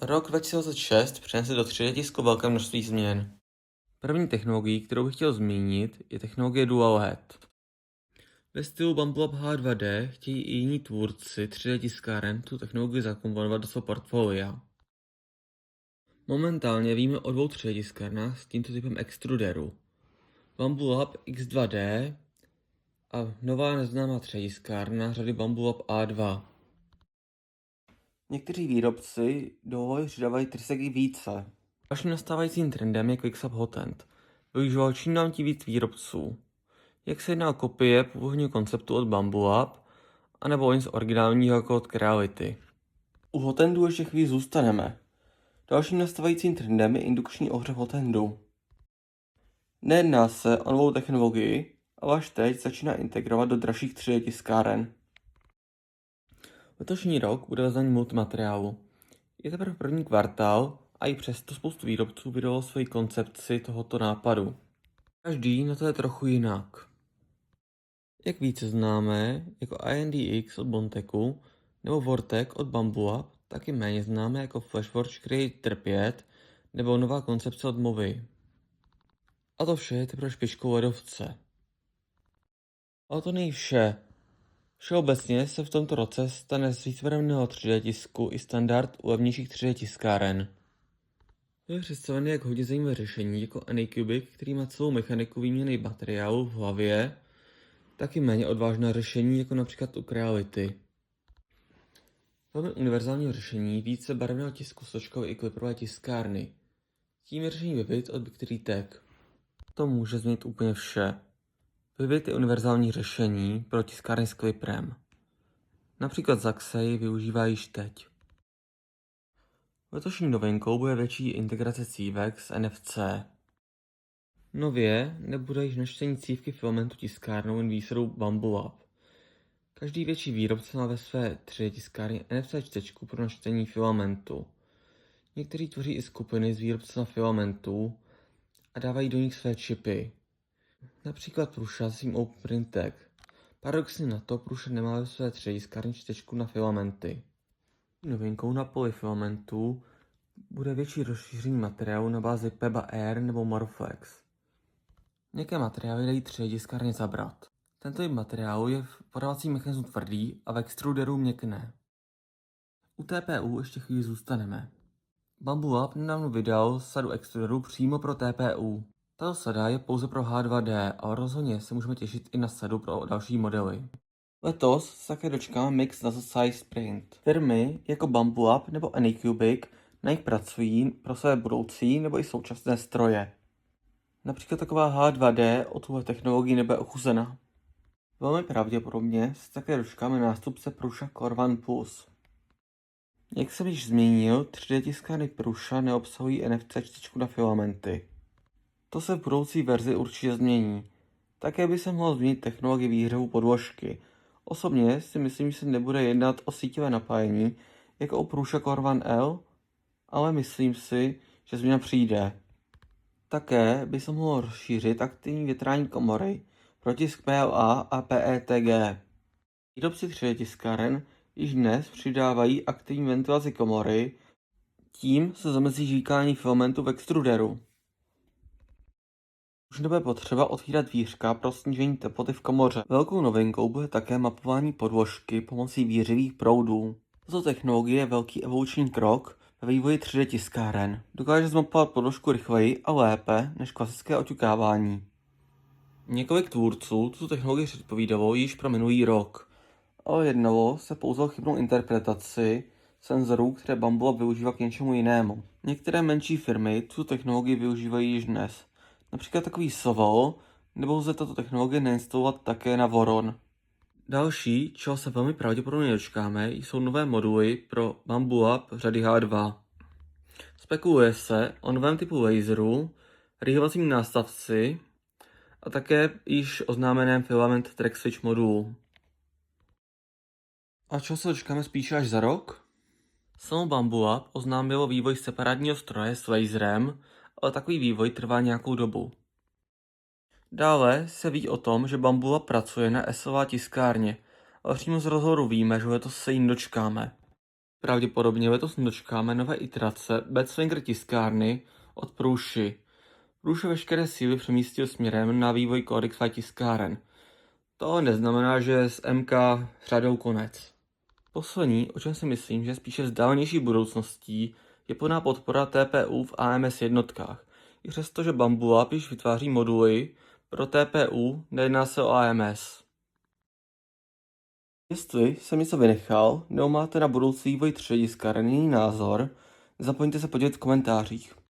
Rok 2006 přinesl do 3D tisku velké množství změn. První technologií, kterou bych chtěl zmínit, je technologie Dual Head. Ve stylu Bumbleup H2D chtějí i jiní tvůrci 3D tiskáren tu technologii zakomponovat do svého portfolia. Momentálně víme o dvou 3D tiskárnách s tímto typem extruderu. Bumbleup X2D a nová neznámá 3D tiskárna řady Bumbleup A2. Někteří výrobci do volby přidávají trseky více. Dalším nastávajícím trendem je QuickSwap Hotend. Využíval čím dál tím víc výrobců. Jak se jedná o kopie původního konceptu od Bumbleup, anebo o nic originálního jako od Creality. U Hotendu ještě chvíli zůstaneme. Dalším nastávajícím trendem je indukční ohřev Hotendu. Nejedná se o novou technologii, ale až teď začíná integrovat do dražších 3D tiskáren. Letošní rok bude vezení multimateriálu. Je teprve první kvartál a i přesto spoustu výrobců vydalo svoji koncepci tohoto nápadu. Každý na to je trochu jinak. Jak více známe jako INDX od Bontecu nebo Vortex od Bumbleup, tak i méně známe jako Flashforge Creator 5 nebo nová koncepce od Movie. A to vše je teprve špičkou ledovce. Ale to není vše. Všeobecně se v tomto roce stane z vícebarevného 3D tisku i standard u levnějších 3D tiskáren. To je představené jak hodně zajímavé řešení jako Anycubic, který má celou mechaniku výměny materiálu v hlavě, tak i méně odvážná řešení jako například u Creality. Velmi univerzální řešení více barevného tisku složkové i kliprové tiskárny. Tím je řešení Vivid od Big3 Tech. To může změnit úplně vše. Vivid je univerzální řešení pro tiskárny s kliprem. Například Zaxxay využívá již teď. Letošní novinkou bude větší integrace cívek s NFC. Nově nebude již načtení cívky filamentu tiskárnou jen výsadou Bumbleup. Každý větší výrobce má ve své 3D tiskárně NFC čtečku pro načtení filamentu. Někteří tvoří i skupiny z výrobců na filamentů a dávají do nich své čipy. Například Prusa s tím OpenPrintTech. Paradoxně na to Prusa nemá ve své 3D tiskárně čtečku na filamenty. Novinkou na poli filamentů bude větší rozšíření materiálu na bázi PEBA Air nebo Morflex. Některé materiály dají 3D tiskárně zabrat. Tento typ materiálu je v podávacím mechanismu tvrdý a v extruderu měkne. U TPU ještě chvíli zůstaneme. Bumbleup nedávno vydal sadu extruderů přímo pro TPU. Tato sada je pouze pro H2D, ale rozhodně se můžeme těšit i na sadu pro další modely. Letos se také dočkáme Mix Nasal Size Print. Firmy jako Bumbleup nebo Anycubic na nich pracují pro své budoucí nebo i současné stroje. Například taková H2D o tuhle technologii nebude ochuzena. Velmi pravděpodobně se také dočkáme nástupce Prusa Core One Plus. Jak jsem již zmínil, 3D tiskárny Prusa neobsahují NFC čtečku na filamenty. To se v budoucí verzi určitě změní. Také by se mohlo změnit technologie výhřevu podložky. Osobně si myslím, že se nebude jednat o síťové napájení, jako u Prusa Core One L, ale myslím si, že změna přijde. Také by se mohlo rozšířit aktivní větrání komory pro tisk PLA a PETG. Výrobci 3D tiskáren již dnes přidávají aktivní ventilaci komory, tím se zamezí žíkání filamentu v extruderu. Už nebude potřeba otvírat vířka pro snížení teploty v komoře. Velkou novinkou bude také mapování podložky pomocí vířivých proudů. Tato technologie je velký evoluční krok ve vývoji 3D tiskáren. Dokáže zmapovat podložku rychleji a lépe než klasické oťukávání. Několik tvůrců tuto technologii předpovídalo již pro minulý rok, ale jednalo se pouze o chybnou interpretaci senzorů, které Bumbleup využívá k něčemu jinému. Některé menší firmy tuto technologii využívají již dnes. Například takový Sovol, nebo lze tato technologie nainstalovat také na Voron. Další, čeho se velmi pravděpodobně dočkáme, jsou nové moduly pro Bumbleup řady H2. Spekuluje se o novém typu laseru, rýhovacím nástavci a také již oznámeném filament track switch modulu. A čeho se dočkáme spíše až za rok? Samo Bumbleup oznámilo vývoj separátního stroje s laserem, ale takový vývoj trvá nějakou dobu. Dále se ví o tom, že Bumbleup pracuje na SLA tiskárně, ale přímo z rozhovoru víme, že letos se jí dočkáme. Pravděpodobně letos dočkáme nové iterace Betzlinger tiskárny od Prushi. Prush veškeré síly přemístil směrem na vývoj Codex tiskáren. To neznamená, že s MK řadou konec. Poslední, o čem si myslím, že je spíše vzdálenější budoucností, je plná podpora TPU v AMS jednotkách. I přesto, že Bamboo Lab již vytváří moduly pro TPU, nejedná se o AMS. Jestli jsem něco vynechal, nebo máte na budoucí vývoj 3D tiskáren jiný názor, nezapomeňte se podívat v komentářích.